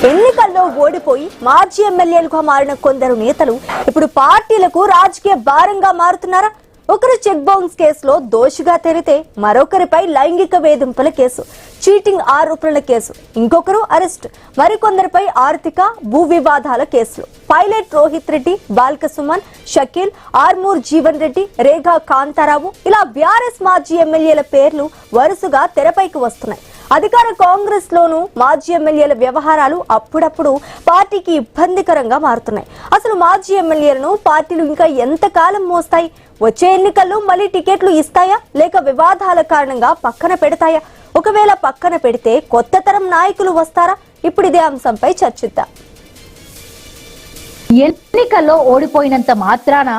ఎన్నికల్లో ఓడిపోయి మాజీ ఎమ్మెల్యేలుగా మారిన కొందరు నేతలు ఇప్పుడు పార్టీలకు రాజకీయ భారంగా మారుతున్నారా? ఒకరు చెక్ బౌన్స్ కేసులో దోషిగా తేలితే మరొకరిపై లైంగిక వేధింపుల కేసు, చీటింగ్ ఆరోపణల కేసు, ఇంకొకరు అరెస్ట్, మరికొందరిపై ఆర్థిక భూ వివాదాల కేసులు. పైలట్ రోహిత్ రెడ్డి, బాల్క సుమన్, షకీల్, ఆర్మూర్ జీవన్ రెడ్డి, రేఖా కాంతారావు ఇలా బీఆర్ఎస్ మాజీ ఎమ్మెల్యేల పేర్లు వరుసగా తెరపైకి వస్తున్నాయి. అధికార కాంగ్రెస్ లోనూ మాజీ ఎమ్మెల్యేల వ్యవహారాలు అప్పుడప్పుడు పార్టీకి ఇబ్బందికరంగా మారుతున్నాయి. అసలు మాజీ ఎమ్మెల్యేలను పార్టీలు ఇంకా ఎంతకాలం మోస్తాయి? వచ్చే ఎన్నికల్లో మళ్ళీ టికెట్లు ఇస్తాయా లేక వివాదాల కారణంగా పక్కన పెడతాయా? ఒకవేళ పక్కన పెడితే కొత్త తరం నాయకులు వస్తారా? ఇప్పుడు ఇదే అంశంపై చర్చిద్దాం. ఎన్నికల్లో ఓడిపోయినంత మాత్రాన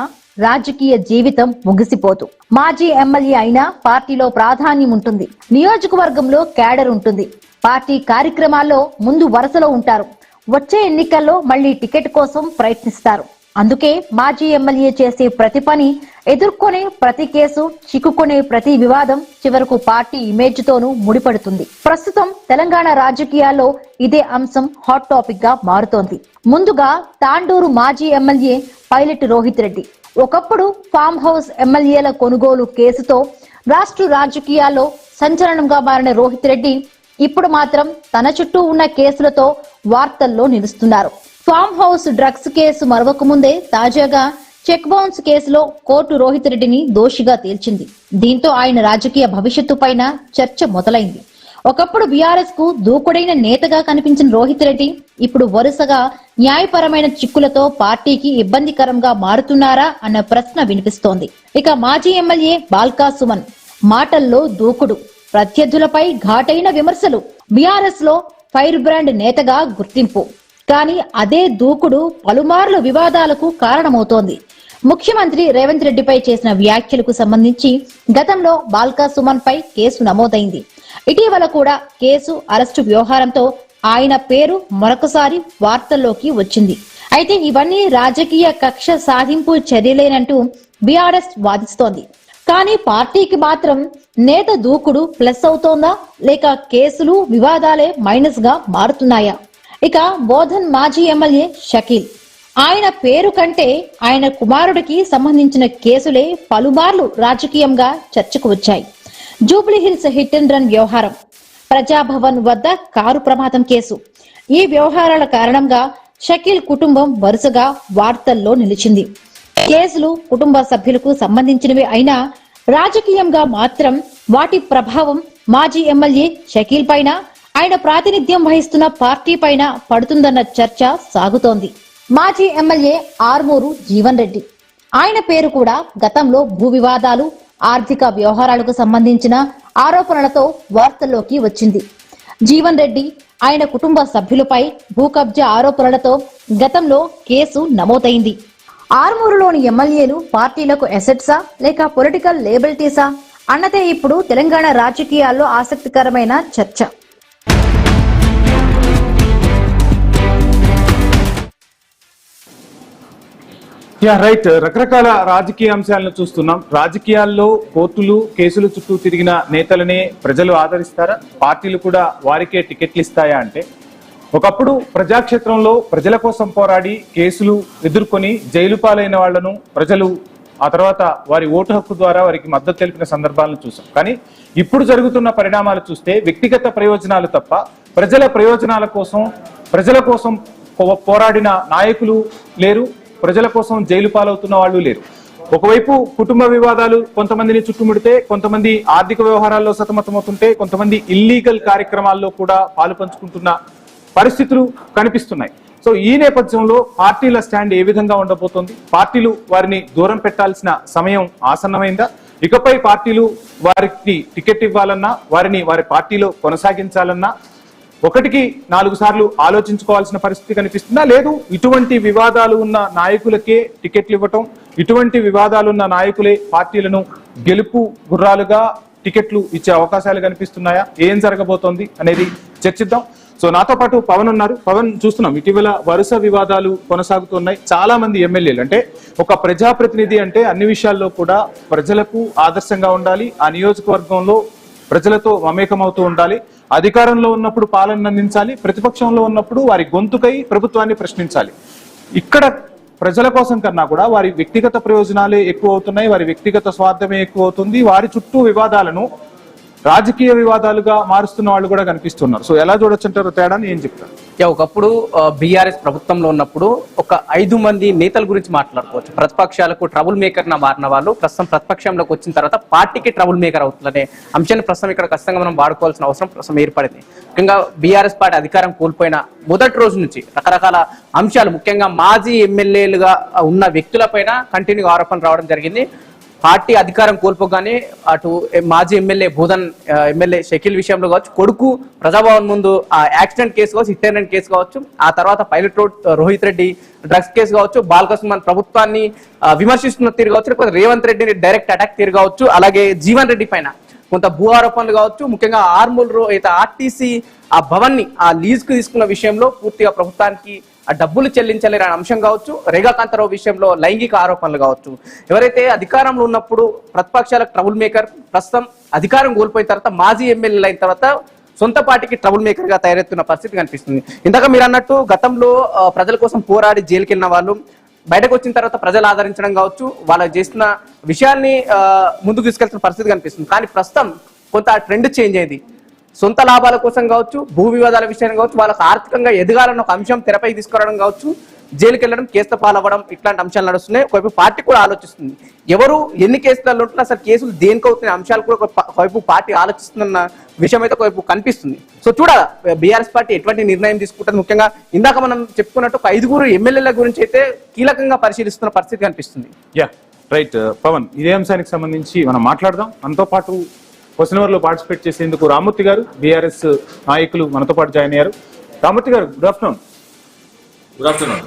రాజకీయ జీవితం ముగిసిపోదు. మాజీ ఎమ్మెల్యే అయినా పార్టీలో ప్రాధాన్యం ఉంటుంది, నియోజకవర్గంలో క్యాడర్ ఉంటుంది, పార్టీ కార్యక్రమాల్లో ముందు వరుసలో ఉంటారు. వచ్చే ఎన్నికల్లో మళ్లీ టికెట్ కోసం ప్రయత్నిస్తారు. అందుకే మాజీ ఎమ్మెల్యే చేసే ప్రతి పని, ఎదుర్కొనే ప్రతి కేసు, చిక్కుకునే ప్రతి వివాదం చివరకు పార్టీ ఇమేజ్ తోనూ ముడిపడుతుంది. ప్రస్తుతం తెలంగాణ రాజకీయాల్లో ఇదే అంశం హాట్ టాపిక్ గా మారుతోంది. ముందుగా తాండూరు మాజీ ఎమ్మెల్యే పైలట్ రోహిత్ రెడ్డి. ఒకప్పుడు ఫామ్ హౌస్ ఎమ్మెల్యేల కొనుగోలు కేసుతో రాష్ట్ర రాజకీయాల్లో సంచలనంగా మారిన రోహిత్ రెడ్డి ఇప్పుడు మాత్రం తన చుట్టూ ఉన్న కేసులతో వార్తల్లో నిలుస్తున్నారు. ఫామ్ హౌస్ డ్రగ్స్ కేసు మరవక ముందే తాజాగా చెక్ బౌన్స్ కేసులో కోర్టు రోహిత్ రెడ్డిని దోషిగా తేల్చింది. దీంతో ఆయన రాజకీయ భవిష్యత్తు పైన చర్చ మొదలైంది. ఒకప్పుడు బీఆర్ఎస్ కు దూకుడైన నేతగా కనిపించిన రోహిత్ రెడ్డి ఇప్పుడు వరుసగా న్యాయపరమైన చిక్కులతో పార్టీకి ఇబ్బందికరంగా మారుతున్నారా అన్న ప్రశ్న వినిపిస్తోంది. ఇక మాజీ ఎమ్మెల్యే బాల్కా సుమన్ మాటల్లో దూకుడు, ప్రత్యర్థులపై ఘాటైన విమర్శలు, బీఆర్ఎస్ లో ఫైర్ బ్రాండ్ నేతగా గుర్తింపు. కానీ అదే దూకుడు పలుమార్లు వివాదాలకు కారణమవుతోంది. ముఖ్యమంత్రి రేవంత్ రెడ్డిపై చేసిన వ్యాఖ్యలకు సంబంధించి గతంలో బాల్కా సుమన్ పై కేసు నమోదైంది. ఇటీవల కూడా కేసు, అరెస్టు వ్యవహారంతో ఆయన పేరు మరొకసారి వార్తల్లోకి వచ్చింది. అయితే ఇవన్నీ రాజకీయ కక్ష సాధింపు చర్యలేనంటూ బీఆర్ఎస్ వాదిస్తోంది. కానీ పార్టీకి మాత్రం నేత దూకుడు ప్లస్ అవుతోందా లేక కేసులు, వివాదాలే మైనస్ గా మారుతున్నాయా? ఇక బోధన్ మాజీ ఎమ్మెల్యే షకీల్, ఆయన పేరు కంటే ఆయన కుమారుడికి సంబంధించిన కేసులే పలుమార్లు రాజకీయంగా చర్చకు వచ్చాయి. Jubilee hills hit and run వ్యవహారం, ప్రజాభవన్ వద్ద కారు ప్రమాదం కేసు, ఈ వ్యవహారాల కారణంగా షకీల్ కుటుంబం వరుసగా వార్తల్లో నిలిచింది. కేసులు కుటుంబ సభ్యులకు సంబంధించినవి అయినా రాజకీయంగా మాత్రం వాటి ప్రభావం మాజీ ఎమ్మెల్యే షకీల్ పైన, ఆయన ప్రాతినిధ్యం వహిస్తున్న పార్టీ పైన పడుతుందన్న చర్చ సాగుతోంది. మాజీ ఎమ్మెల్యే ఆర్మూరు జీవన్ రెడ్డి, ఆయన పేరు కూడా గతంలో భూ వివాదాలు, ఆర్థిక వ్యవహారాలకు సంబంధించిన ఆరోపణలతో వార్తల్లోకి వచ్చింది. జీవన్ రెడ్డి, ఆయన కుటుంబ సభ్యులపై భూ కబ్జా ఆరోపణలతో గతంలో కేసు నమోదైంది. ఆర్మూరులోని ఎమ్మెల్యేలు పార్టీలకు ఎసెట్సా లేక పొలిటికల్ లేబిలిటీసా అన్నదే ఇప్పుడు తెలంగాణ రాజకీయాల్లో ఆసక్తికరమైన చర్చ. రైట్, రకరకాల రాజకీయ అంశాలను చూస్తున్నాం. రాజకీయాల్లో కోర్టులు, కేసులు చుట్టూ తిరిగిన నేతలనే ప్రజలు ఆదరిస్తారా? పార్టీలు కూడా వారికే టికెట్లు ఇస్తాయా? అంటే ఒకప్పుడు ప్రజాక్షేత్రంలో ప్రజల కోసం పోరాడి కేసులు ఎదుర్కొని జైలు పాలైన వాళ్లను ప్రజలు ఆ తర్వాత వారి ఓటు హక్కు ద్వారా వారికి మద్దతు తెలిపిన సందర్భాలను చూసాం. కానీ ఇప్పుడు జరుగుతున్న పరిణామాలు చూస్తే వ్యక్తిగత ప్రయోజనాలు తప్ప ప్రజల ప్రయోజనాల కోసం, ప్రజల కోసం పోరాడిన నాయకులు లేరు, ప్రజల కోసం జైలు పాలవుతున్న వాళ్ళు లేరు. ఒకవైపు కుటుంబ వివాదాలు కొంతమందిని చుట్టుముడితే, కొంతమంది ఆర్థిక వ్యవహారాల్లో సతమతమవుతుంటే, కొంతమంది ఇల్లీగల్ కార్యక్రమాల్లో కూడా పాలు పంచుకుంటున్న పరిస్థితులు కనిపిస్తున్నాయి. సో ఈ నేపథ్యంలో పార్టీల స్టాండ్ ఏ విధంగా ఉండబోతోంది? పార్టీలు వారిని దూరం పెట్టాల్సిన సమయం ఆసన్నమైందా? ఇకపై పార్టీలు వారికి టికెట్ ఇవ్వాలన్నా, వారిని వారి పార్టీలో కొనసాగించాలన్నా ఒకటికి 4 సార్లు ఆలోచించుకోవాల్సిన పరిస్థితి కనిపిస్తుందా? లేదు ఇటువంటి వివాదాలు ఉన్న నాయకులకే టికెట్లు ఇవ్వటం, ఇటువంటి వివాదాలు ఉన్న నాయకులే పార్టీలను గెలుపు గుర్రాలుగా టికెట్లు ఇచ్చే అవకాశాలు కనిపిస్తున్నాయా? ఏం జరగబోతోంది అనేది చర్చిద్దాం. సో నాతో పాటు పవన్ ఉన్నారు. పవన్, చూస్తున్నాం ఇటీవల వరుస వివాదాలు కొనసాగుతున్నాయి. చాలా మంది ఎమ్మెల్యేలు, అంటే ఒక ప్రజాప్రతినిధి అంటే అన్ని విషయాల్లో కూడా ప్రజలకు ఆదర్శంగా ఉండాలి, ఆ నియోజకవర్గంలో ప్రజలతో మమేకమవుతూ ఉండాలి, అధికారంలో ఉన్నప్పుడు పాలన అందించాలి, ప్రతిపక్షంలో ఉన్నప్పుడు వారి గొంతుకై ప్రభుత్వాన్ని ప్రశ్నించాలి. ఇక్కడ ప్రజల కోసం కన్నా కూడా వారి వ్యక్తిగత ప్రయోజనాలే ఎక్కువ అవుతున్నాయి, వారి వ్యక్తిగత స్వార్థమే ఎక్కువ అవుతుంది. వారి చుట్టూ వివాదాలను రాజకీయ వివాదాలుగా మారుస్తున్న వాళ్ళు కూడా కనిపిస్తున్నారు. సో ఎలా చూడొచ్చంటారు తేడాని, ఏం చెప్తారు? ఒకప్పుడు బీఆర్ఎస్ ప్రభుత్వంలో ఉన్నప్పుడు ఒక 5 మంది నేతల గురించి మాట్లాడుకోవచ్చు. ప్రతిపక్షాలకు ట్రబుల్ మేకర్ గా మారిన వాళ్ళు ప్రస్తుతం ప్రతిపక్షంలోకి వచ్చిన తర్వాత పార్టీకి ట్రబుల్ మేకర్ అవుతుందనే అంశాన్ని ప్రస్తుతం ఇక్కడ ఖచ్చితంగా మనం వాడుకోవాల్సిన అవసరం ప్రస్తుతం ఏర్పడింది. ముఖ్యంగా బీఆర్ఎస్ పార్టీ అధికారం కోల్పోయిన మొదటి రోజు నుంచి రకరకాల అంశాలు, ముఖ్యంగా మాజీ ఎమ్మెల్యేలుగా ఉన్న వ్యక్తులపైన కంటిన్యూ ఆరోపణలు రావడం జరిగింది. పార్టీ అధికారం కోల్పోగానే అటు మాజీ ఎమ్మెల్యే భూదన్ ఎమ్మెల్యే షకీల్ విషయంలో కావచ్చు, కొడుకు ప్రజాభవన్ ముందు యాక్సిడెంట్ కేసు కావచ్చు, హిట్ అండ్ రన్ కేసు కావచ్చు, ఆ తర్వాత pilot road Rohit Reddy drugs case కావచ్చు, బాలకృష్ణ ప్రభుత్వాన్ని విమర్శిస్తున్న తీరు కావచ్చు, లేకపోతే రేవంత్ రెడ్డిని డైరెక్ట్ అటాక్ తీరు కావచ్చు, అలాగే జీవన్ రెడ్డి పైన కొంత భూ ఆరోపణలు కావచ్చు, ముఖ్యంగా ఆర్మూల్ అయితే ఆర్టీసీ ఆ భవన్ ని ఆ లీజ్ కు తీసుకున్న విషయంలో పూర్తిగా ప్రభుత్వానికి ఆ డబ్బులు చెల్లించలేని అంశం కావచ్చు, రేగా కాంతారావు విషయంలో లైంగిక ఆరోపణలు కావచ్చు. ఎవరైతే అధికారంలో ఉన్నప్పుడు ప్రతిపక్షాలకు ట్రబుల్ మేకర్, ప్రస్తుతం అధికారం కోల్పోయిన తర్వాత మాజీ ఎమ్మెల్యేలు అయిన తర్వాత సొంత పార్టీకి ట్రబుల్ మేకర్ గా తయారెత్తున్న పరిస్థితి కనిపిస్తుంది. ఇందాక మీరు అన్నట్టు గతంలో ప్రజల కోసం పోరాడి జైలుకి వెళ్ళిన వాళ్ళు బయటకు వచ్చిన తర్వాత ప్రజలు ఆదరించడం కావచ్చు, వాళ్ళు చేసిన విషయాన్ని ముందుకు తీసుకెళ్తున్న పరిస్థితి కనిపిస్తుంది. కానీ ప్రస్తుతం కొంత ట్రెండ్ చేంజ్ అయింది. సొంత లాభాల కోసం కావచ్చు, భూ వివాదాల విషయం కావచ్చు, వాళ్ళకి ఆర్థికంగా ఎదగాలన్న ఒక అంశం తెరపై తీసుకురావడం కావచ్చు, జైలుకి వెళ్ళడం, కేసుతో పాలవ్వడం, ఇట్లాంటి అంశాలు నడుస్తున్నాయి. ఒకవైపు పార్టీ కూడా ఆలోచిస్తుంది ఎవరు ఎన్ని కేసులలో ఉంటున్నా అసలు కేసులు దేనికి అవుతున్న అంశాలు కూడా ఒకవైపు పార్టీ ఆలోచిస్తున్న విషయం అయితే ఒకవైపు కనిపిస్తుంది. సో చూడాలి బీఆర్ఎస్ పార్టీ ఎటువంటి నిర్ణయం తీసుకుంటుంది. ముఖ్యంగా ఇందాక మనం చెప్పుకున్నట్టు ఒక 5 ఎమ్మెల్యేల గురించి అయితే కీలకంగా పరిశీలిస్తున్న పరిస్థితి కనిపిస్తుంది. యా రైట్ పవన్, ఇదే అంశానికి సంబంధించి మనం మాట్లాడదాం. మనతో పాటు క్వశ్చన్ అవర్ లో పార్టిసిపేట్ చేసేందుకు రామూర్తి గారు, బీఆర్ఎస్ నాయకులు మనతో పాటు జాయిన్ అయ్యారు. రామూర్తి గారు, good afternoon. Good afternoon.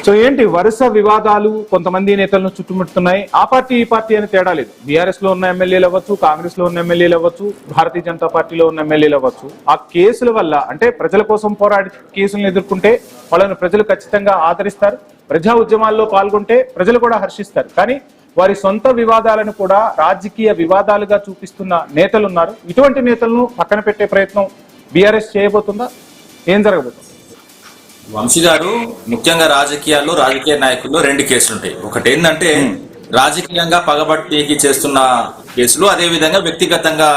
So ఏంటి వరుస వివాదాలు కొంతమంది నేతలను చుట్టుముట్టున్నాయి. ఆ పార్టీ ఈ పార్టీ అని తేడా లేదు. బీఆర్ఎస్ లో ఉన్న ఎమ్మెల్యేలు అవ్వచ్చు, కాంగ్రెస్ లో ఉన్న ఎమ్మెల్యేలు అవ్వచ్చు, భారతీయ జనతా పార్టీలో ఉన్న ఎమ్మెల్యేలు అవ్వచ్చు, ఆ కేసుల వల్ల అంటే ప్రజల కోసం పోరాడి కేసులను ఎదుర్కొంటే వాళ్ళని ప్రజలు ఖచ్చితంగా ఆదరిస్తారు. ప్రజా ఉద్యమాల్లో పాల్గొంటే ప్రజలు కూడా హర్షిస్తారు. కానీ వారి సొంత వివాదాలను కూడా రాజకీయ వివాదాలుగా చూపిస్తున్న నేతలు ఉన్నారు. ఇటువంటి నేతలను పక్కన పెట్టే ప్రయత్నం బీఆర్ఎస్ చేయబోతుందా? ఏం జరగబోతుంది? వంశీ గారు, ముఖ్యంగా రాజకీయాల్లో రాజకీయ నాయకుల్లో 2 కేసులు ఉంటాయి. ఒకటి ఏంటంటే రాజకీయంగా పగబట్టికి చేస్తున్న కేసులు, అదే విధంగా వ్యక్తిగతంగా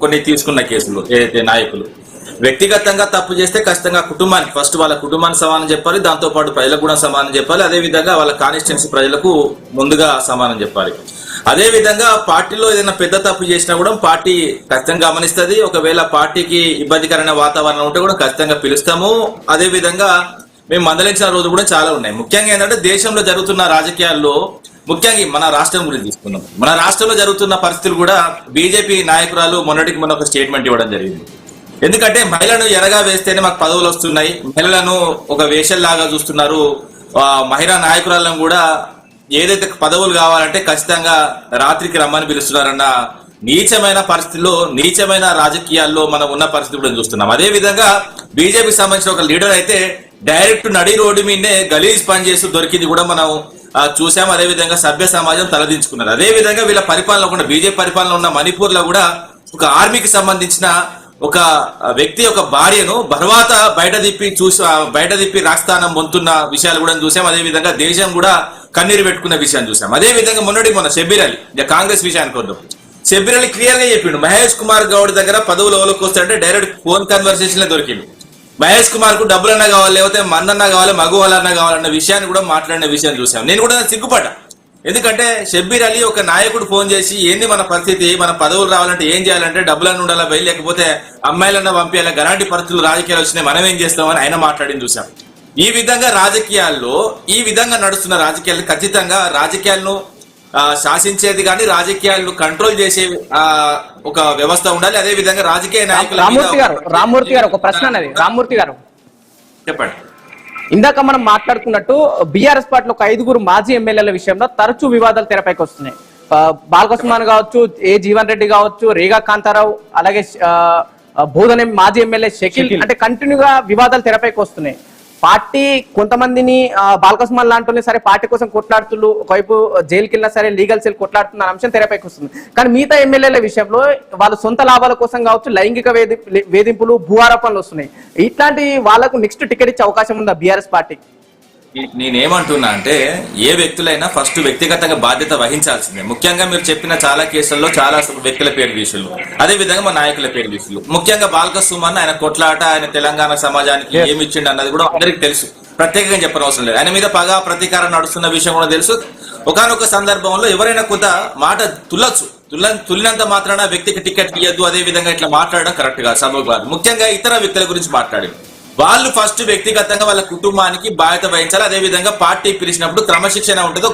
కొన్ని తీసుకున్న కేసులు. ఏదైతే నాయకులు వ్యక్తిగతంగా తప్పు చేస్తే ఖచ్చితంగా కుటుంబానికి ఫస్ట్ వాళ్ళ కుటుంబానికి సమానం చెప్పాలి, దాంతో పాటు ప్రజలకు కూడా సమానం చెప్పాలి, అదే విధంగా వాళ్ళ కాన్స్టిట్యున్సీ ప్రజలకు ముందుగా సమానం చెప్పాలి. అదే విధంగా పార్టీలో ఏదైనా పెద్ద తప్పు చేసినా కూడా పార్టీ ఖచ్చితంగా గమనిస్తుంది. ఒకవేళ పార్టీకి ఇబ్బందికరమైన వాతావరణం ఉంటే కూడా ఖచ్చితంగా పిలుస్తాము. అదే విధంగా మేము మందలించిన రోజు కూడా చాలా ఉన్నాయి. ముఖ్యంగా ఏంటంటే దేశంలో జరుగుతున్న రాజకీయాల్లో ముఖ్యంగా మన రాష్ట్రం గురించి తీసుకున్నాం. మన రాష్ట్రంలో జరుగుతున్న పరిస్థితులు కూడా బీజేపీ నాయకురాలు మొన్నటికి మొన్న ఒక స్టేట్మెంట్ ఇవ్వడం జరిగింది. ఎందుకంటే మహిళలను ఎరగా వేస్తేనే మాకు పదవులు వస్తున్నాయి, మహిళలను ఒక వేషల్లాగా చూస్తున్నారు, మహిళా నాయకురాలను కూడా ఏదైతే పదవులు కావాలంటే ఖచ్చితంగా రాత్రికి రమ్మని పిలుస్తున్నారన్న నీచమైన పరిస్థితుల్లో, నీచమైన రాజకీయాల్లో మనం ఉన్న పరిస్థితి కూడా చూస్తున్నాం. అదే విధంగా బీజేపీకి సంబంధించిన ఒక లీడర్ అయితే డైరెక్ట్ నడి రోడ్డు మీదనే గలీజ్ పని చేస్తూ దొరికింది కూడా మనం చూసాం. అదే విధంగా సభ్య సమాజం తలదించుకున్నారు. అదే విధంగా వీళ్ళ పరిపాలన కూడా బీజేపీ పరిపాలన ఉన్న మణిపూర్ లో కూడా ఒక ఆర్మీకి సంబంధించిన ఒక వ్యక్తి ఒక భార్యను తర్వాత బయట తిప్పి రాజస్థానం పొందుతున్న విషయాలు కూడా చూసాం. అదే విధంగా దేశం కూడా కన్నీరు పెట్టుకున్న విషయాన్ని చూసాం. అదే విధంగా మొన్న షబ్బీర్ అలీ కాంగ్రెస్ విషయానికి వద్దాం. షబ్బీర్ అలీ క్లియర్ గా చెప్పిండు, మహేష్ కుమార్ గౌడ్ దగ్గర పదవులు ఎవరికి వస్తాయంటే డైరెక్ట్ ఫోన్ కన్వర్సేషన్ దొరికింది. మహేష్ కుమార్ కు డబ్బులన్నా కావాలి, లేకపోతే మందన్నా కావాలి, మగవాళ్ళన్నా కావాలన్న విషయాన్ని కూడా మాట్లాడిన విషయాన్ని చూసాం. నేను కూడా సిగ్గుపడ్డా. ఎందుకంటే షబ్బీర్ అలీ ఒక నాయకుడు ఫోన్ చేసి ఏంది మన పరిస్థితి, మన పదవులు రావాలంటే ఏం చేయాలంటే డబ్బులన్నీ ఉండాలా పోయి, లేకపోతే అమ్మాయిలన్నా పంపించాలా, గలాంటి పరిస్థితులు రాజకీయాలు వచ్చినాయి, మనం ఏం చేస్తామని ఆయన మాట్లాడింది చూసాం. ఈ విధంగా రాజకీయాల్లో ఈ విధంగా నడుస్తున్న రాజకీయాలు ఖచ్చితంగా రాజకీయాలను శాసించేది కానీ రాజకీయాలను కంట్రోల్ చేసే ఒక వ్యవస్థ ఉండాలి. అదే విధంగా రాజకీయ నాయకులు. రామ్మూర్తి గారు ఒక ప్రశ్న అనేది. రామ్మూర్తి గారు చెప్పండి. ఇందాక మనం మాట్లాడుకున్నట్టు బీఆర్ఎస్ పార్టీలో ఒక 5 మాజీ ఎమ్మెల్యేల విషయంలో తరచూ వివాదాలు తెరపైకి వస్తున్నాయి. బాలకృష్ణ కావచ్చు, జీవన్ రెడ్డి కావచ్చు, రేగా కాంతారావు, అలాగే బోధన మాజీ ఎమ్మెల్యే షకీల్, అంటే కంటిన్యూగా వివాదాలు తెరపైకి వస్తున్నాయి. పార్టీ కొంతమందిని బాలకృష్ణ లాంటి సరే పార్టీ కోసం కొట్లాడుతున్నారు, ఒకవైపు జైలుకి వెళ్ళినా సరే లీగల్ సెల్ కొట్లాడుతున్న అంశం తెరపైకి వస్తుంది. కానీ మిగతా ఎమ్మెల్యేల విషయంలో వాళ్ళ సొంత లాభాల కోసం కావచ్చు లైంగిక వేధింపులు భూ ఆరోపణలు వస్తున్నాయి. ఇట్లాంటి వాళ్ళకు నెక్స్ట్ టికెట్ ఇచ్చే అవకాశం ఉందా బీఆర్ఎస్ పార్టీ? నేనేమంటున్నా అంటే ఏ వ్యక్తులైనా ఫస్ట్ వ్యక్తిగతంగా బాధ్యత వహించాల్సిందే. ముఖ్యంగా మీరు చెప్పిన చాలా కేసుల్లో చాలా వ్యక్తుల పేరు తీసులు, అదే విధంగా మా నాయకుల పేరు తీసులు. ముఖ్యంగా బాలకృష్ణ సుమన్ ఆయన కొట్లాట, ఆయన తెలంగాణ సమాజానికి ఏమి ఇచ్చిండు అన్నది కూడా అందరికి తెలుసు, ప్రత్యేకంగా చెప్పనవసరం లేదు. ఆయన మీద పగ ప్రతీకారం నడుస్తున్న విషయం కూడా తెలుసు. ఒకానొక సందర్భంలో ఎవరైనా కొంత మాట తుల్లినంత మాత్రాన వ్యక్తికి టికెట్ ఇయ్యద్దు, అదే విధంగా ఇట్లా మాట్లాడడం కరెక్ట్ కాదు, సభకు కాదు. ముఖ్యంగా ఇతర వ్యక్తుల గురించి మాట్లాడారు. వాళ్ళు ఫస్ట్ వ్యక్తిగతంగా వాళ్ళ కుటుంబానికి బాధ్యత వహించాలి. అదే విధంగా పార్టీ పిలిచినప్పుడు క్రమశిక్షణ ఉంటుందో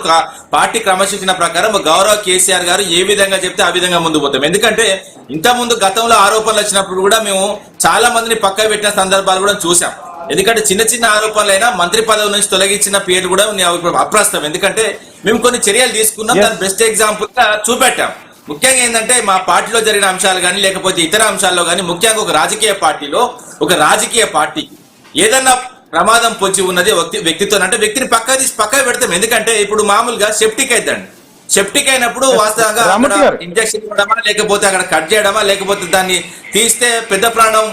పార్టీ క్రమశిక్షణ ప్రకారం గౌరవ కేసీఆర్ గారు ఏ విధంగా చెప్తే ఆ విధంగా ముందు పోతాం. ఎందుకంటే ఇంత ముందు గతంలో ఆరోపణలు వచ్చినప్పుడు కూడా మేము చాలా మందిని పక్క పెట్టిన సందర్భాలు కూడా చూసాం. ఎందుకంటే చిన్న చిన్న ఆరోపణలైనా మంత్రి పదవి నుంచి తొలగించిన పేరు కూడా అప్రస్తుతం. ఎందుకంటే మేము కొన్ని చర్యలు తీసుకున్నాం, దాని బెస్ట్ ఎగ్జాంపుల్ గా చూపెట్టాం. ముఖ్యంగా ఏంటంటే మా పార్టీలో జరిగిన అంశాలు కానీ లేకపోతే ఇతర అంశాల్లో కానీ ముఖ్యంగా ఒక రాజకీయ పార్టీలో ఒక రాజకీయ పార్టీకి ఏదన్నా ప్రమాదం పొంచి ఉన్నది వ్యక్తితో అంటే వ్యక్తిని పక్క పెడతాం. ఎందుకంటే ఇప్పుడు మామూలుగా సెప్టిక్ అయిద్దండి, సెప్టిక్ అయినప్పుడు వాస్తవంగా ఇంజక్షన్ ఇవ్వడమా లేకపోతే అక్కడ కట్ చేయడమా లేకపోతే దాన్ని తీస్తే పెద్ద ప్రాణం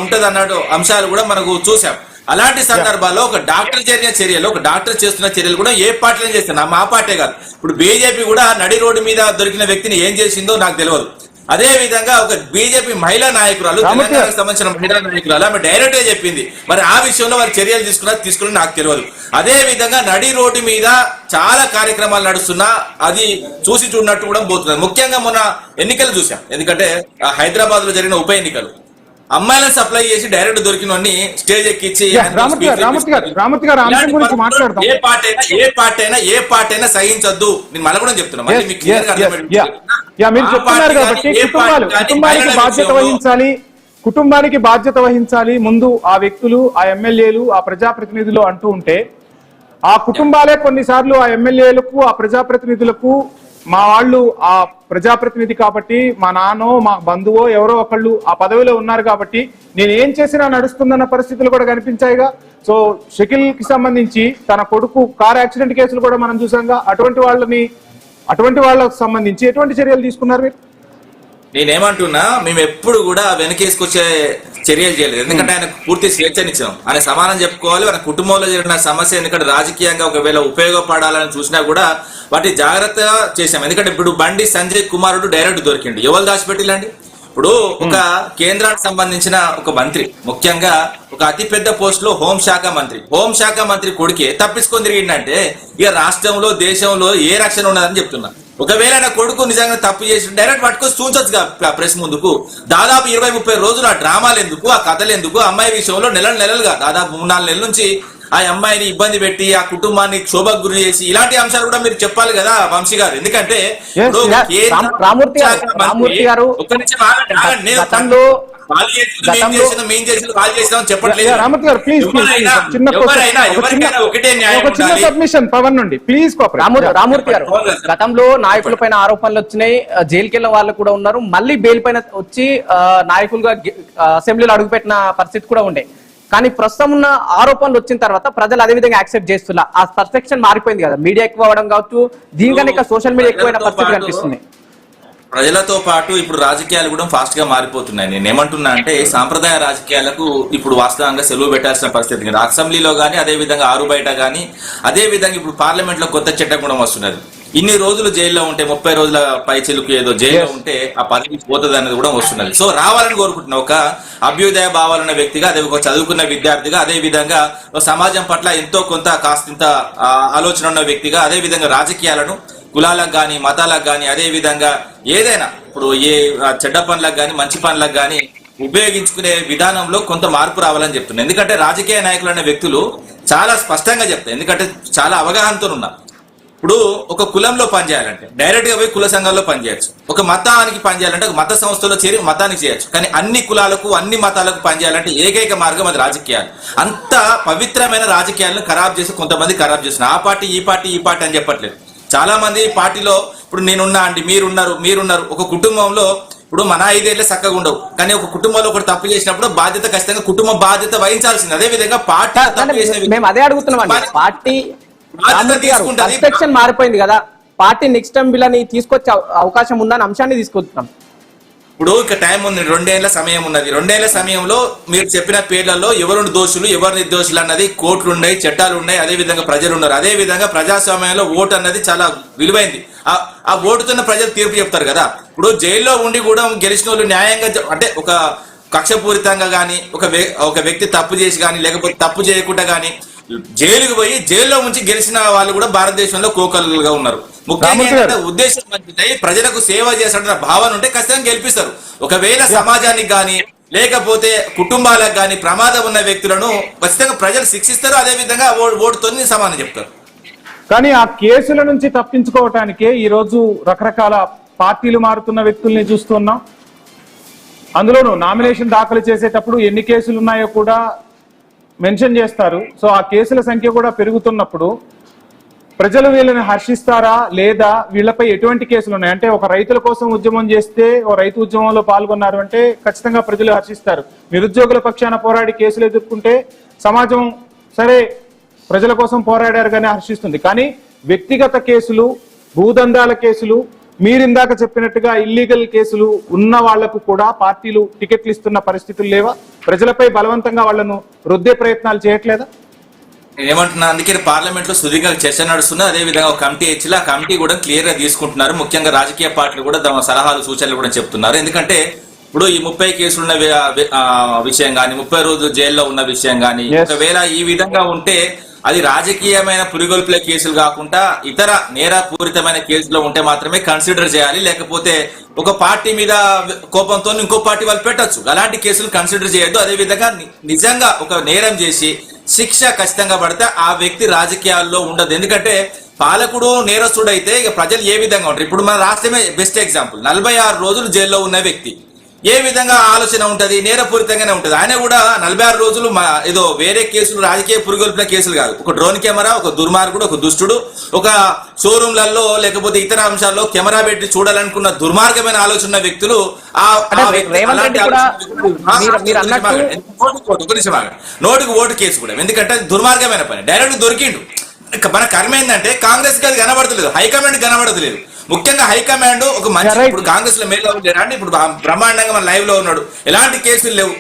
ఉంటది అన్నట్టు అంశాలు కూడా మనకు చూసాం. అలాంటి సందర్భాల్లో ఒక డాక్టర్ జరిగిన చర్యలు, ఒక డాక్టర్ చేస్తున్న చర్యలు కూడా ఏ పార్టీలో చేస్తున్నా మా పార్టీ కాదు. ఇప్పుడు బీజేపీ కూడా నడి రోడ్డు మీద దొరికిన వ్యక్తిని ఏం చేసిందో నాకు తెలియదు. అదే విధంగా ఒక బీజేపీ మహిళా నాయకురాలు, తెలంగాణకు సంబంధించిన మహిళా నాయకురాలు ఆమె డైరెక్ట్ గా చెప్పింది. మరి ఆ విషయంలో వారు చర్యలు తీసుకుని నాకు తెలియదు. అదే విధంగా నడి రోడ్డు మీద చాలా కార్యక్రమాలు నడుస్తున్నా అది చూసి చూడనట్టు కూడా పోతున్నారు. ముఖ్యంగా మొన్న ఎన్నికలు చూసాం. ఎందుకంటే హైదరాబాద్ లో జరిగిన ఉప ఎన్నికలు అమ్మాయిలను సప్లై చేసి డైరెక్ట్ దొరికినవన్నీ స్టేజ్ ఎక్కించి ఏ పార్టీ అయినా సహించొద్దు. నేను మళ్ళీ కూడా చెప్తున్నా, మళ్ళీ మీకు క్లియర్ గా మీరు చెప్తున్నారు కాబట్టి కుటుంబానికి బాధ్యత వహించాలి ముందు ఆ వ్యక్తులు, ఆ ఎమ్మెల్యేలు, ఆ ప్రజాప్రతినిధులు అంటూ ఉంటే ఆ కుటుంబాలే కొన్నిసార్లు ఆ ఎమ్మెల్యేలకు, ఆ ప్రజాప్రతినిధులకు మా వాళ్ళు ఆ ప్రజాప్రతినిధి కాబట్టి మా నాన్నో మా బంధువో ఎవరో ఒకళ్ళు ఆ పదవిలో ఉన్నారు కాబట్టి నేను ఏం చేసినా నడుస్తుందన్న పరిస్థితులు కూడా కనిపించాయిగా. సో షకిల్ కి సంబంధించి తన కొడుకు కార్ యాక్సిడెంట్ కేసులు కూడా మనం చూసాంగా. అటువంటి వాళ్ళకు సంబంధించి ఎటువంటి చర్యలు తీసుకున్నారు మీరు? నేనేమంటున్నా, మేము ఎప్పుడు కూడా వెనకేసుకొచ్చే చర్యలు చేయలేదు. ఎందుకంటే ఆయన పూర్తి స్వేచ్ఛనిచ్చాం, ఆయన సమానం చెప్పుకోవాలి. ఆయన కుటుంబంలో జరిగిన సమస్య ఎందుకంటే రాజకీయంగా ఒకవేళ ఉపయోగపడాలని చూసినా కూడా వాటి జాగ్రత్తగా చేశాం. ఎందుకంటే ఇప్పుడు బండి సంజయ్ కుమారుడు డైరెక్ట్ దొరికిండు, ఎవరు దాచిపెట్టిలండి? ఇప్పుడు ఒక కేంద్రానికి సంబంధించిన ఒక మంత్రి, ముఖ్యంగా ఒక అతిపెద్ద పోస్ట్ లో హోంశాఖ మంత్రి కొడుకే తప్పించుకొని తిరిగిందంటే ఇక రాష్ట్రంలో దేశంలో ఏ రక్షణ ఉన్నదని చెప్తున్నా. ఒకవేళ నా కొడుకు నిజంగా తప్పు చేసి డైరెక్ట్ పట్టుకొని చూంచొచ్చు ప్రెస్ ముందుకు. దాదాపు 20-30 రోజులు ఆ డ్రామాలు ఎందుకు, ఆ కథలు ఎందుకు? అమ్మాయి విషయంలో నెలలుగా దాదాపు 3-4 నెలల నుంచి ఆ అమ్మాయిని ఇబ్బంది పెట్టి ఆ కుటుంబాన్ని క్షోభకు గురి చేసి ఇలాంటి అంశాలు కూడా మీరు చెప్పాలి కదా వంశీ గారు. ఎందుకంటే గతంలో నాయకుల పైన ఆరోపణలు వచ్చినాయి, జైలుకి వెళ్ళిన వాళ్ళు కూడా ఉన్నారు, మళ్ళీ బెయిల్ పైన వచ్చి నాయకులుగా అసెంబ్లీలో అడుగుపెట్టిన పరిస్థితి కూడా ఉండే. కానీ ప్రస్తుతం ఉన్న ఆరోపణలు వచ్చిన తర్వాత ప్రజలు అదే విధంగా యాక్సెప్ట్ చేస్తున్నారు. ఆ పర్సెప్షన్ మారిపోయింది కదా, మీడియా ఎక్కువ అవడం కావచ్చు, దీనికన్నా ఇంకా సోషల్ మీడియా ఎక్కువైన పరిస్థితి కనిపిస్తుంది. ప్రజలతో పాటు ఇప్పుడు రాజకీయాలు కూడా ఫాస్ట్ గా మారిపోతున్నాయి. నేను ఏమంటున్నా అంటే సాంప్రదాయ రాజకీయాలకు ఇప్పుడు వాస్తవంగా సెలవు పెట్టాల్సిన పరిస్థితి అసెంబ్లీలో గానీ, అదే విధంగా ఆరు బయట గానీ, అదే విధంగా ఇప్పుడు పార్లమెంట్ లో కొత్త చట్టం కూడా వస్తున్నది. ఇన్ని రోజులు జైల్లో ఉంటే 30 రోజుల పైచిలకు ఏదో జైల్లో ఉంటే ఆ పదవి పోతుంది అనేది కూడా వస్తున్నది. సో రావాలని కోరుకుంటున్నా ఒక అభ్యుదయ భావాలున్న వ్యక్తిగా, అదే ఒక చదువుకున్న విద్యార్థిగా, అదే విధంగా సమాజం పట్ల ఎంతో కొంత కాస్తంత ఆలోచన ఉన్న వ్యక్తిగా, అదే విధంగా రాజకీయాలను కులాలకు కానీ మతాలకు కానీ అదే విధంగా ఏదైనా ఇప్పుడు ఏ చెడ్డ పనులకు కానీ మంచి పనులకు కానీ ఉపయోగించుకునే విధానంలో కొంత మార్పు రావాలని చెప్తున్నాను. ఎందుకంటే రాజకీయ నాయకులు అనే వ్యక్తులు చాలా స్పష్టంగా చెప్తారు, ఎందుకంటే చాలా అవగాహనతో ఉన్నారు. ఇప్పుడు ఒక కులంలో పనిచేయాలంటే డైరెక్ట్ గా పోయి కుల సంఘాల్లో పనిచేయచ్చు, ఒక మతానికి పనిచేయాలంటే ఒక మత సంస్థలో చేరి మతానికి చేయొచ్చు. కానీ అన్ని కులాలకు అన్ని మతాలకు పనిచేయాలంటే ఏకైక మార్గం అది రాజకీయాలు. అంత పవిత్రమైన రాజకీయాలను ఖరాబ్ చేసి కొంతమంది ఖరాబ్ చేస్తున్నారు. ఆ పార్టీ ఈ పార్టీ అని చెప్పట్లేదు. చాలా మంది పార్టీలో ఇప్పుడు నేనున్నా అండి, మీరున్నారు, ఒక కుటుంబంలో ఇప్పుడు మన 5 ఏళ్ళే చక్కగా ఉండవు, కానీ ఒక కుటుంబంలో ఒకటి తప్పు చేసినప్పుడు బాధ్యత ఖచ్చితంగా కుటుంబ బాధ్యత వహించాల్సింది. అదే విధంగా పార్టీ తప్పు చేసిన మేము అదే అడుగుతున్నాం. పార్టీ బాధ్యత తీసుకుంటుంది. పర్సెప్షన్ మారిపోయింది కదా, పార్టీ నెక్స్ట్ టైం వీళ్ళని తీసుకొచ్చే అవకాశం ఉందని అంశాన్ని తీసుకొస్తున్నాం. ఇప్పుడు ఇక టైం ఉంది, 2 ఏళ్ల సమయం ఉన్నది. 2 ఏళ్ల సమయంలో మీరు చెప్పిన పేర్లలో ఎవరు దోషులు ఎవరు నిర్దోషులు అన్నది కోర్టులు ఉన్నాయి, చట్టాలు ఉన్నాయి, అదే విధంగా ప్రజలు ఉన్నారు. అదే విధంగా ప్రజాస్వామ్యంలో ఓటు అన్నది చాలా విలువైంది. ఆ ఓటుతున్న ప్రజలు తీర్పు చెప్తారు కదా. ఇప్పుడు జైల్లో ఉండి కూడా గెలిచిన వాళ్ళు న్యాయంగా అంటే ఒక కక్షపూరితంగా గానీ ఒక వ్యక్తి తప్పు చేసి కానీ లేకపోతే తప్పు చేయకుండా గానీ జైలుకు పోయి జైల్లో ఉంచి గెలిచిన వాళ్ళు కూడా భారతదేశంలో కోకలుగా ఉన్నారు. ముఖ్యంగా ఉద్దేశం మంచిదై ప్రజలకు సేవ చేసిన భావన ఉంటే ఖచ్చితంగా గెలిపిస్తారు. ఒకవేళ సమాజానికి గాని లేకపోతే కుటుంబాలకు గాని ప్రమాదం ఉన్న వ్యక్తులను ఖచ్చితంగా ప్రజలు శిక్షిస్తారు. అదే విధంగా ఓటుతో సమానం చెప్తారు. కానీ ఆ కేసుల నుంచి తప్పించుకోవటానికే ఈ రోజు రకరకాల పార్టీలు మారుతున్న వ్యక్తుల్ని చూస్తున్నాం. అందులోనూ నామినేషన్ దాఖలు చేసేటప్పుడు ఎన్ని కేసులు ఉన్నాయో కూడా మెన్షన్ చేస్తారు. సో ఆ కేసుల సంఖ్య కూడా పెరుగుతున్నప్పుడు ప్రజలు వీళ్ళని హర్షిస్తారా లేదా, వీళ్ళపై ఎటువంటి కేసులు ఉన్నాయి? అంటే ఒక రైతుల కోసం ఉద్యమం చేస్తే, ఒక రైతు ఉద్యమంలో పాల్గొన్నారు అంటే ఖచ్చితంగా ప్రజలు హర్షిస్తారు. నిరుద్యోగుల పక్షాన పోరాడి కేసులు ఎదుర్కొంటే సమాజం సరే ప్రజల కోసం పోరాడారు కానీ హర్షిస్తుంది. కానీ వ్యక్తిగత కేసులు, భూదందాల కేసులు, మీరిందాక చెప్పినట్టుగా ఇల్లీగల్ కేసులు ఉన్న వాళ్లకు కూడా పార్టీలు టికెట్లు ఇస్తున్న పరిస్థితులు లేవా? ప్రజలపై బలవంతంగా వాళ్లను రుద్దే ప్రయత్నాలు చేయట్లేదా? ఏమంటున్నా, అందుకే పార్లమెంట్ లో సుదీర్ఘ చర్చ నడుస్తుంది. అదే విధంగా ఒక కమిటీ ఇచ్చి ఆ కమిటీ కూడా క్లియర్ గా తీసుకుంటున్నారు. ముఖ్యంగా రాజకీయ పార్టీలు కూడా తమ సలహాలు సూచనలు కూడా చెప్తున్నారు. ఎందుకంటే ఇప్పుడు ఈ 30 కేసులున్న విషయం గానీ 30 రోజులు జైల్లో ఉన్న విషయం గానీ ఒకవేళ ఈ విధంగా ఉంటే అది రాజకీయమైన పురిగొల్పుల కేసులు కాకుండా ఇతర నేరపూరితమైన కేసులో ఉంటే మాత్రమే కన్సిడర్ చేయాలి. లేకపోతే ఒక పార్టీ మీద కోపంతో ఇంకో పార్టీ వాళ్ళు పెట్టచ్చు. అలాంటి కేసులు కన్సిడర్ చేయొద్దు. అదే విధంగా నిజంగా ఒక నేరం చేసి శిక్ష ఖచ్చితంగా పడితే ఆ వ్యక్తి రాజకీయాల్లో ఉండదు. ఎందుకంటే పాలకుడు నేరస్తుడు అయితే ఇక ప్రజలు ఏ విధంగా ఉంటారు? ఇప్పుడు మన రాష్ట్రమే బెస్ట్ ఎగ్జాంపుల్. 46 రోజులు జైల్లో ఉన్న వ్యక్తి ఏ విధంగా ఆలోచన ఉంటది? నేరపూరితంగానే ఉంటది. ఆయన కూడా 46 రోజులు ఏదో వేరే కేసులు రాజకీయ పురుగొల్పిన కేసులు కాదు. ఒక డ్రోన్ కెమెరా, ఒక దుర్మార్గుడు, ఒక దుష్టుడు, ఒక షోరూమ్లలో లేకపోతే ఇతర అంశాల్లో కెమెరా పెట్టి చూడాలనుకున్న దుర్మార్గమైన ఆలోచన వ్యక్తులు నోటికి ఓటు కేసు కూడా. ఎందుకంటే దుర్మార్గమైన పని, డైరెక్ట్ దొరికిండు. మన కర్మ ఏంటంటే కాంగ్రెస్ కి అది కనబడతలేదు, హైకమాండ్ కనబడతలేదు. ముఖ్యంగా హైకమాండ్ ఒక మంచి, ఇప్పుడు కాంగ్రెస్ లో మేలు అంటే ఇప్పుడు బ్రహ్మాండంగా మన లైవ్ లో ఉన్నాడు, ఎలాంటి కేసులు లేవు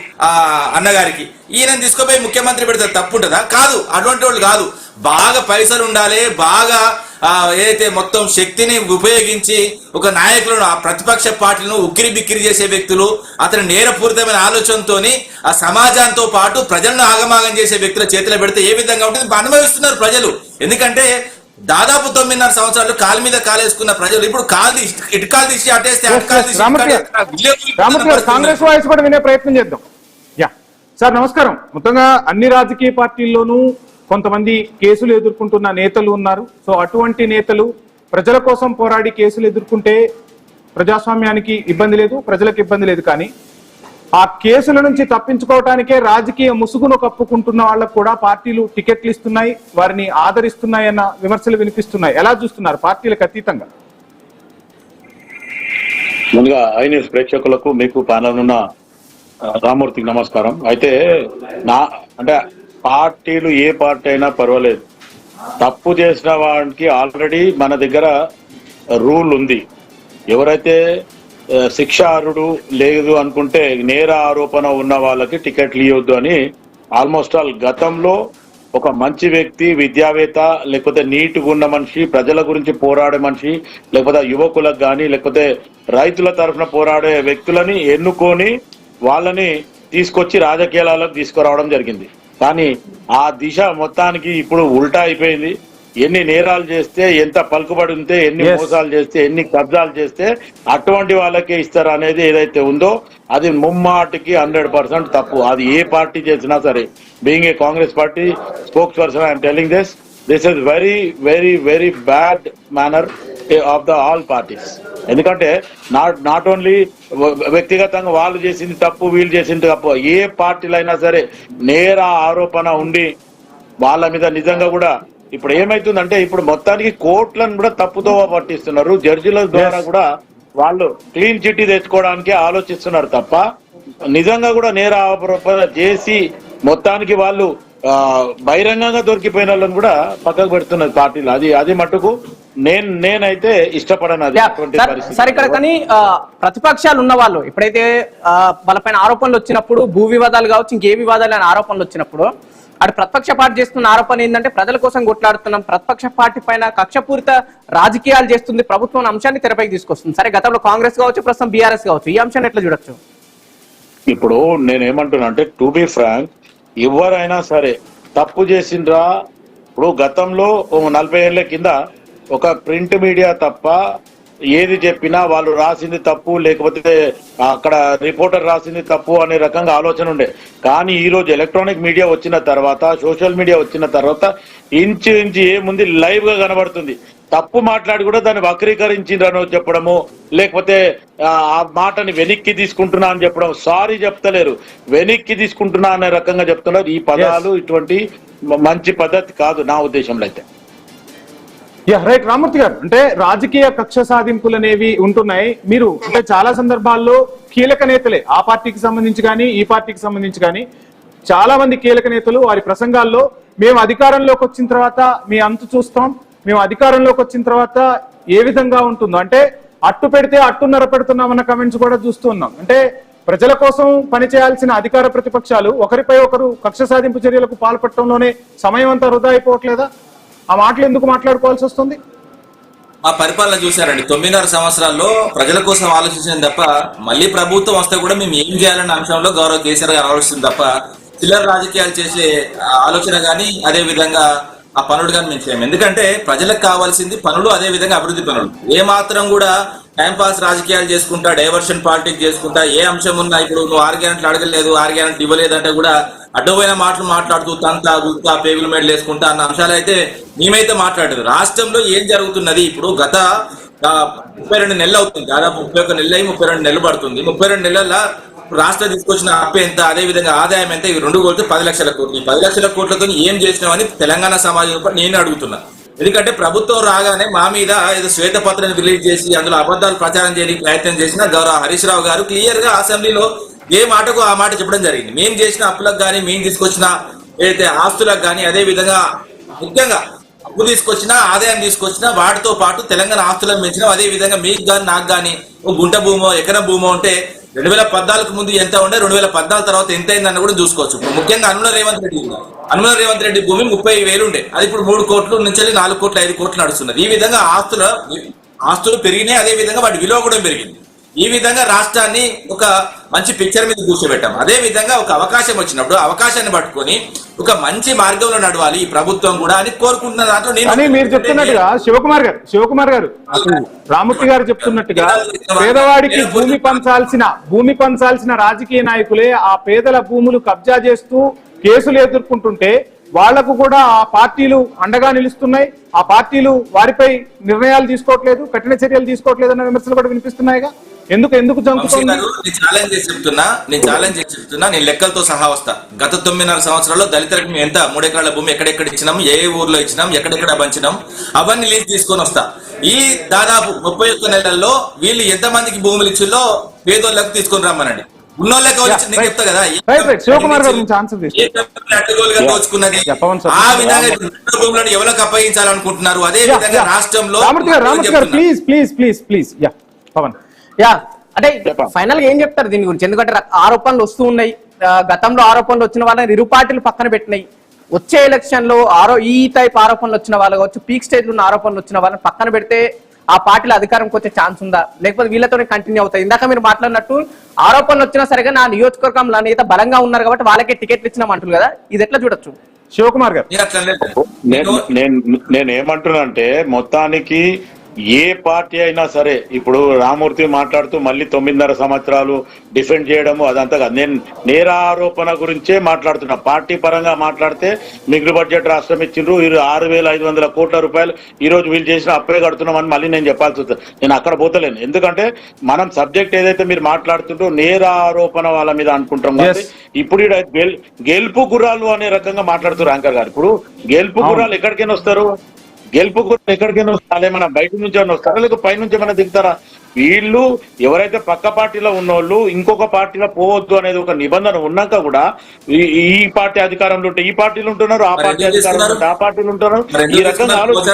అన్నగారికి. ఈయన తీసుకుపోయి ముఖ్యమంత్రి పెడితే తప్పు ఉంటుందా? కాదు, అటువంటి వాళ్ళు కాదు. బాగా పైసలు ఉండాలి, బాగా ఏదైతే మొత్తం శక్తిని ఉపయోగించి ఒక నాయకులను, ఆ ప్రతిపక్ష పార్టీలను ఉక్కిరి బిక్కిరి చేసే వ్యక్తులు, అతని నేరపూరితమైన ఆలోచనతోని ఆ సమాజంతో పాటు ప్రజలను ఆగమాగం చేసే వ్యక్తుల చేతిలో పెడితే ఏ విధంగా ఉంటుంది అనుభవిస్తున్నారు ప్రజలు. ఎందుకంటే దాదాపు 9.5 సంవత్సరాలు కాలు మీద కాలేసుకున్న ప్రజలు ఇప్పుడు ఇటుకాలు తీసి అటేస్తే కాంగ్రెస్ వాయిస్ కూడా వినే ప్రయత్నం చేద్దాం. యా సార్, నమస్కారం. మొత్తంగా అన్ని రాజకీయ పార్టీల్లోనూ కొంతమంది కేసులు ఎదుర్కొంటున్న నేతలు ఉన్నారు. సో అటువంటి నేతలు ప్రజల కోసం పోరాడి కేసులు ఎదుర్కొంటే ప్రజాస్వామ్యానికి ఇబ్బంది లేదు, ప్రజలకు ఇబ్బంది లేదు. కానీ ఆ కేసుల నుంచి తప్పించుకోవటానికే రాజకీయ ముసుగును కప్పుకుంటున్న వాళ్ళకు కూడా పార్టీలు టికెట్లు ఇస్తున్నాయి, వారిని ఆదరిస్తున్నాయన్న విమర్శలు వినిపిస్తున్నాయి. ఎలా చూస్తున్నారు పార్టీలకు అతీతంగా? ముందుగా ఐ న్యూస్ ప్రేక్షకులకు, మీకు ప్యానల్ ఉన్న రామూర్తికి నమస్కారం. అయితే అంటే పార్టీలు ఏ పార్టీ అయినా పర్వాలేదు, తప్పు చేసిన వాడికి ఆల్రెడీ మన దగ్గర రూల్ ఉంది. ఎవరైతే శిక్షార్హుడు లేదు అనుకుంటే నేర ఆరోపణ ఉన్న వాళ్ళకి టికెట్లు ఇవ్వద్దు అని ఆల్మోస్ట్ ఆల్ గతంలో ఒక మంచి వ్యక్తి, విద్యావేత్త, లేకపోతే నీట్గా ఉన్న మనిషి, ప్రజల గురించి పోరాడే మనిషి, లేకపోతే యువకులకు కానీ లేకపోతే రైతుల తరఫున పోరాడే వ్యక్తులని ఎన్నుకొని వాళ్ళని తీసుకొచ్చి రాజకీయాలకు తీసుకురావడం జరిగింది. కానీ ఆ దిశ మొత్తానికి ఇప్పుడు ఉల్టా అయిపోయింది. ఎన్ని నేరాలు చేస్తే, ఎంత పలుకుబడి ఉంటే, ఎన్ని మోసాలు చేస్తే, ఎన్ని కబ్జాలు చేస్తే అటువంటి వాళ్ళకే ఇస్తారు అనేది ఏదైతే ఉందో అది ముమ్మాటికి 100% తప్పు. అది ఏ పార్టీ చేసినా సరే. Being a Congress party spokes person I'm telling this is very very very bad manner of the all parties. ఎందుకంటే నాట్ ఓన్లీ వ్యక్తిగతంగా వాళ్ళు చేసింది తప్పు, వీళ్ళు చేసింది తప్పు, ఏ పార్టీలు అయినా సరే నేర ఆరోపణ ఉండి వాళ్ళ మీద నిజంగా కూడా ఇప్పుడు ఏమైతుందంటే ఇప్పుడు మొత్తానికి కోర్టులను కూడా తప్పుదోవ పట్టిస్తున్నారు. జడ్జిల ద్వారా కూడా వాళ్ళు క్లీన్ చిట్టి తెచ్చుకోవడానికి ఆలోచిస్తున్నారు తప్ప నిజంగా కూడా నేర ఆరోపణ చేసి మొత్తానికి వాళ్ళు బహిరంగంగా దొరికిపోయిన వాళ్ళని కూడా పక్కకు పెడుతున్నది పార్టీలు. అది మటుకు నేనైతే ఇష్టపడను అది అటువంటి పరిస్థితి. సరే, ఇక్కడ కానీ ప్రతిపక్షాలు ఉన్న వాళ్ళు ఎప్పుడైతే వాళ్ళపైన ఆరోపణలు వచ్చినప్పుడు, భూ వివాదాలు కావచ్చు, ఇంకే వివాదాలు అనే ఆరోపణలు వచ్చినప్పుడు, అటు ప్రతిపక్ష పార్టీ చేస్తున్న ఆరోపణ ఏంటంటే ప్రజల కోసం కొట్లాడుతున్నాం, ప్రతిపక్ష పార్టీ పైన కక్షపూరిత రాజకీయాలు చేస్తుంది, ప్రభుత్వం అంశాన్ని తెరపైకి తీసుకొస్తుంది. సరే, గతంలో కాంగ్రెస్ కావచ్చు, ప్రస్తుతం బీఆర్ఎస్ కావచ్చు, ఈ అంశాన్ని ఎట్లా చూడొచ్చు? ఇప్పుడు నేనేమంటున్నా అంటే, టు బి ఫ్రాంక్, ఎవరైనా సరే తప్పు చేసిండ్రా. ఇప్పుడు గతంలో 40 ఏళ్ల కింద ఒక ప్రింట్ మీడియా తప్ప ఏది చెప్పినా వాళ్ళు రాసింది తప్పు, లేకపోతే అక్కడ రిపోర్టర్ రాసింది తప్పు అనే రకంగా ఆలోచన ఉండే. కానీ ఈ రోజు ఎలక్ట్రానిక్ మీడియా వచ్చిన తర్వాత, సోషల్ మీడియా వచ్చిన తర్వాత ఇంచు ఏముంది లైవ్ గా కనబడుతుంది. తప్పు మాట్లాడి కూడా దాన్ని వక్రీకరించిండ్రనో చెప్పడము, లేకపోతే ఆ మాటని వెనక్కి తీసుకుంటున్నా అని చెప్పడం, సారీ చెప్తలేరు, వెనక్కి తీసుకుంటున్నా అనే రకంగా చెప్తున్నారు. ఈ పదాలు ఇటువంటి మంచి పద్ధతి కాదు నా ఉద్దేశంలో అయితే. రైట్ రామూర్తి గారు, అంటే రాజకీయ కక్ష సాధింపులు అనేవి ఉంటున్నాయి. మీరు అంటే చాలా సందర్భాల్లో కీలక నేతలే, ఆ పార్టీకి సంబంధించి కానీ ఈ పార్టీకి సంబంధించి కానీ చాలా మంది కీలక నేతలు వారి ప్రసంగాల్లో మేము అధికారంలోకి వచ్చిన తర్వాత మీ అంతు చూస్తాం, మేము అధికారంలోకి వచ్చిన తర్వాత ఏ విధంగా ఉంటుందో, అంటే అట్టు పెడితే అట్టున్నర పెడుతున్నామన్న కమెంట్స్ కూడా చూస్తూ ఉన్నాం. అంటే ప్రజల కోసం పనిచేయాల్సిన అధికార ప్రతిపక్షాలు ఒకరిపై ఒకరు కక్ష సాధింపు చర్యలకు పాల్పడటంలోనే సమయం అంతా వృధా అయిపోవట్లేదా? ఆ మాటలు ఎందుకు మాట్లాడుకోవాల్సి వస్తుంది? ఆ పరిపాలన చూశారండి, 9.5 సంవత్సరాల్లో ప్రజల కోసం ఆలోచించింది తప్ప, మళ్ళీ ప్రభుత్వం వస్తే కూడా మేము ఏం చేయాలన్న అంశంలో గౌరవ కేసీఆర్ గారు ఆలోచిస్తుంది తప్ప, చిల్లర రాజకీయాలు చేసే ఆలోచన కానీ అదే విధంగా ఆ పనులు కానీ మేము చేయము. ఎందుకంటే ప్రజలకు కావాల్సింది పనులు, అదే విధంగా అభివృద్ధి పనులు. ఏ మాత్రం కూడా టైంపాస్ రాజకీయాలు చేసుకుంటా, డైవర్షన్ పాలిటిక్స్ చేసుకుంటా, ఏ అంశం ఉన్నా ఇప్పుడు నువ్వు 6 గ్యారెంట్లు అడగలేదు, 6 గ్యారెంట్లు ఇవ్వలేదంటే కూడా అడ్డమైన మాటలు మాట్లాడుతూ తంతా గుత్తా పేగులు మేడలు వేసుకుంటా అన్న అంశాలు అయితే మేమైతే మాట్లాడదు. రాష్ట్రంలో ఏం జరుగుతున్నది ఇప్పుడు గత 32 నెలలు అవుతుంది, దాదాపు 31 నెలలు అయి 32 నెలలు పడుతుంది. 32 నెలల రాష్ట్రం తీసుకొచ్చిన అప్పు ఎంత, అదే విధంగా ఆదాయం ఎంత, ఇవి 2 కోట్లు 10 లక్షల కోట్లు. 10 లక్షల కోట్లతో ఏం చేసినామని తెలంగాణ సమాజం నేను అడుగుతున్నా. ఎందుకంటే ప్రభుత్వం రాగానే మా మీద ఏదో శ్వేతపత్రాన్ని రిలీజ్ చేసి అందులో అబద్ధాలు ప్రచారం చేయడానికి ప్రయత్నం చేసిన గౌరవ హరీష్ రావు గారు క్లియర్ గా అసెంబ్లీలో ఏ మాటకు ఆ మాట చెప్పడం జరిగింది. మేము చేసిన అప్పులకు కానీ, మేము తీసుకొచ్చిన ఏదైతే ఆస్తులకు కానీ, అదే విధంగా ముఖ్యంగా అప్పు తీసుకొచ్చినా, ఆదాయం తీసుకొచ్చినా వాటితో పాటు తెలంగాణ ఆస్తులను పెంచినాం. అదే విధంగా మీకు కానీ నాకు కానీ ఒక గుంట భూమో ఎకరం భూమో ఉంటే 2014 ముందు ఎంత ఉండే, 2014 తర్వాత ఎంత అయిందని కూడా చూసుకోవచ్చు. ఇప్పుడు ముఖ్యంగా అనుమల రేవంత్ రెడ్డి భూమి 30,000 ఉండే, అది ఇప్పుడు 3 కోట్ల నుంచి 4 కోట్ల 5 కోట్లు నడుస్తున్నది. ఈ విధంగా ఆస్తులు పెరిగినాయి, అదే విధంగా వాటి విలువ కూడా పెరిగింది. ఈ విధంగా రాష్ట్రాన్ని ఒక మంచి పిక్చర్ మీద కూర్చోబెట్టాం. అదే విధంగా ఒక అవకాశం వచ్చినప్పుడు అవకాశాన్ని పట్టుకొని ఒక మంచి మార్గంలో నడవాలి ఈ ప్రభుత్వం కూడా అని కోరుకుంటున్న దాంట్లో నేను మీరు చెప్తున్నట్టుగా శివకుమార్ గారు అసలు రామూర్తి గారు చెప్తున్నట్టుగా పేదవాడికి భూమి పంచాల్సిన రాజకీయ నాయకులే ఆ పేదల భూములు కబ్జా చేస్తూ కేసులు ఎదుర్కొంటుంటే వాళ్లకు కూడా ఆ పార్టీలు అండగా నిలుస్తున్నాయి, ఆ పార్టీలు వారిపై నిర్ణయాలు తీసుకోవట్లేదు, కఠిన చర్యలు తీసుకోవట్లేదు అన్న విమర్శలు కూడా వినిపిస్తున్నాయిగా. ఎందుకు జంకుతుంది? నేను ఛాలెంజ్ చేసి చెప్తున్నా, నేను లెక్కలతో సహా వస్తా. గత 9.5 సంవత్సరాల్లో దళితులకు మేము ఎంత 3 ఎకరాల భూమి ఎక్కడెక్కడ ఇచ్చినాం, ఏ ఊర్లో ఇచ్చినాం, ఎక్కడెక్కడ పంచినాం, అవన్నీ లీజ్ తీసుకొని వస్తా. ఈ దాదాపు 31 నెలల్లో వీళ్ళు ఎంత మందికి భూములు ఇచ్చిల్లో పేదోళ్ళకు తీసుకొని రమ్మనండి. ఉన్నోళ్ళకి చెప్తా కదా, ఆ విధంగా భూములను ఎవరికి అప్పగించాలనుకుంటున్నారు. అదే విధంగా రాష్ట్రంలో అంటే ఫైనల్ గా ఏం చెప్తారు దీని గురించి? ఎందుకంటే ఆరోపణలు వస్తూ ఉన్నాయి, గతంలో ఆరోపణలు వచ్చిన వాళ్ళని ఇరు పార్టీలు పక్కన పెట్టినాయి. వచ్చే ఎలక్షన్ లో ఈ టైప్ ఆరోపణలు వచ్చిన వాళ్ళు కావచ్చు, పీక్ స్టేజ్ లో ఉన్న ఆరోపణలు వచ్చిన వాళ్ళని పక్కన పెడితే ఆ పార్టీలో అధికారంకి వచ్చే ఛాన్స్ ఉందా, లేకపోతే వీళ్ళతోనే కంటిన్యూ అవుతాయి? ఇందాక మీరు మాట్లాడినట్టు ఆరోపణలు వచ్చినా సరిగా నా నియోజకవర్గంలో నేత బలంగా ఉన్నారు కాబట్టి వాళ్ళకే టికెట్లు ఇచ్చినాం అంటారు కదా, ఇది ఎట్లా చూడొచ్చు? శివకుమార్ గారు, నేను ఏమంటున్నా అంటే మొత్తానికి ఏ పార్టీ అయినా సరే, ఇప్పుడు రామూర్తి మాట్లాడుతూ మళ్ళీ 9.5 సంవత్సరాలు డిఫెండ్ చేయడము అదంతా కాదు. నేను నేరారోపణ గురించే మాట్లాడుతున్నా. పార్టీ పరంగా మాట్లాడితే మిగులు బడ్జెట్ రాష్ట్రం ఇచ్చిండ్రు, 6,500 కోట్ల రూపాయలు ఈ రోజు వీళ్ళు చేసిన అప్పే కడుతున్నామని మళ్ళీ నేను చెప్పాల్సి వస్తుంది. నేను అక్కడ పోతలేను, ఎందుకంటే మనం సబ్జెక్ట్ ఏదైతే మీరు మాట్లాడుతుంటో నేరారోపణ వాళ్ళ మీద అనుకుంటాం కాబట్టి ఇప్పుడు గెలుపు గుర్రాలు అనే రకంగా మాట్లాడుతున్నారు యాంకర్ గారు. ఇప్పుడు గెలుపు గుర్రాలు ఎక్కడికైనా వస్తారు, గెలుపు కూడా ఎక్కడికైనా వస్తారా? ఏమైనా బయట నుంచి ఏమైనా వస్తారా, లేక పై నుంచి ఏమైనా దిగుతారా? వీళ్ళు ఎవరైతే పక్క పార్టీలో ఉన్నోళ్ళు ఇంకొక పార్టీలో పోవద్దు అనేది ఒక నిబంధన ఉన్నాక కూడా ఈ పార్టీ అధికారంలో ఉంటే ఈ పార్టీలు ఉంటున్నారు, ఆ పార్టీ అధికారంలో ఉంటే ఆ పార్టీలు ఉంటున్నారు. ఈ రకంగా ఆలోచిస్తే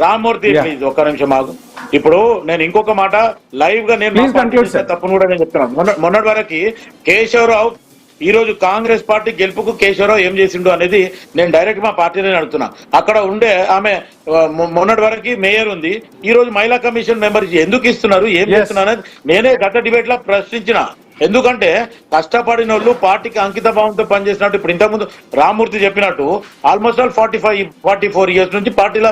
రామ్మూర్తి ప్లీజ్ ఒక్క నిమిషం ఆగు. ఇప్పుడు నేను ఇంకొక మాట లైవ్ గా నేను తప్పును కూడా నేను చెప్తున్నాను. మొన్నటి వరకు కేశవరావు ఈ రోజు కాంగ్రెస్ పార్టీ గెలుపుకు కేశవరావు ఏం చేసిండు అనేది నేను డైరెక్ట్ మా పార్టీలోనే అడుగుతున్నా. అక్కడ ఉండే ఆమె మొన్నటి వరకు మేయర్ ఉంది, ఈ రోజు మహిళా కమిషన్ మెంబర్ ఎందుకు ఇస్తున్నారు, ఏం చేస్తున్నారు అనేది నేనే గత డిబేట్ లో ప్రశ్నించిన. ఎందుకంటే కష్టపడిన వాళ్ళు పార్టీకి అంకిత భావంతో పనిచేసినట్టు ఇప్పుడు ఇంతకుముందు రామ్మూర్తి చెప్పినట్టు ఆల్మోస్ట్ ఆల్ 44 ఇయర్స్ నుంచి పార్టీల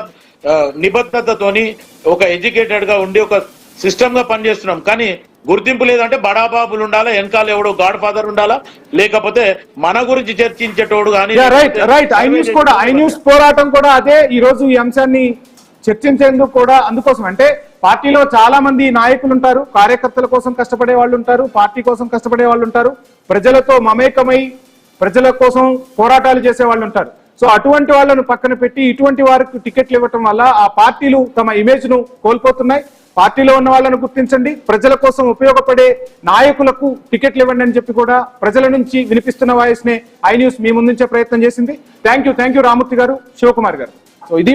నిబద్ధతతోని ఒక ఎడ్యుకేటెడ్ గా ఉండి ఒక సిస్టమ్ గా పనిచేస్తున్నాం. కానీ గుర్తింపు లేదంటే బడాబాబులు ఉండాలా, వెనకాల ఎవడో గాడ్ ఫాదర్ ఉండాలా, లేకపోతే మన గురించి చర్చించేటోడు కానీ. రైట్ ఐ న్యూస్ పోరాటం కూడా అదే. ఈ రోజు ఈ అంశాన్ని చర్చించేందుకు కూడా అందుకోసం అంటే పార్టీలో చాలా మంది నాయకులు ఉంటారు, కార్యకర్తల కోసం కష్టపడే వాళ్ళు ఉంటారు, పార్టీ కోసం కష్టపడే వాళ్ళు ఉంటారు, ప్రజలతో మమేకమై ప్రజల కోసం పోరాటాలు చేసే వాళ్ళు ఉంటారు. సో అటువంటి వాళ్ళను పక్కన పెట్టి ఇటువంటి వారికి టికెట్లు ఇవ్వటం వల్ల ఆ పార్టీలు తమ ఇమేజ్ ను కోల్పోతున్నాయి. పార్టీలో ఉన్న వాళ్ళను గుర్తించండి, ప్రజల కోసం ఉపయోగపడే నాయకులకు టికెట్లు ఇవ్వండి అని చెప్పి కూడా ప్రజల నుంచి వినిపిస్తున్న వాయిస్ నే ఐ న్యూస్ మీ ముందుంచే ప్రయత్నం చేసింది. థ్యాంక్ యూ రామూర్తి గారు, శివకుమార్ గారు. సో ఇది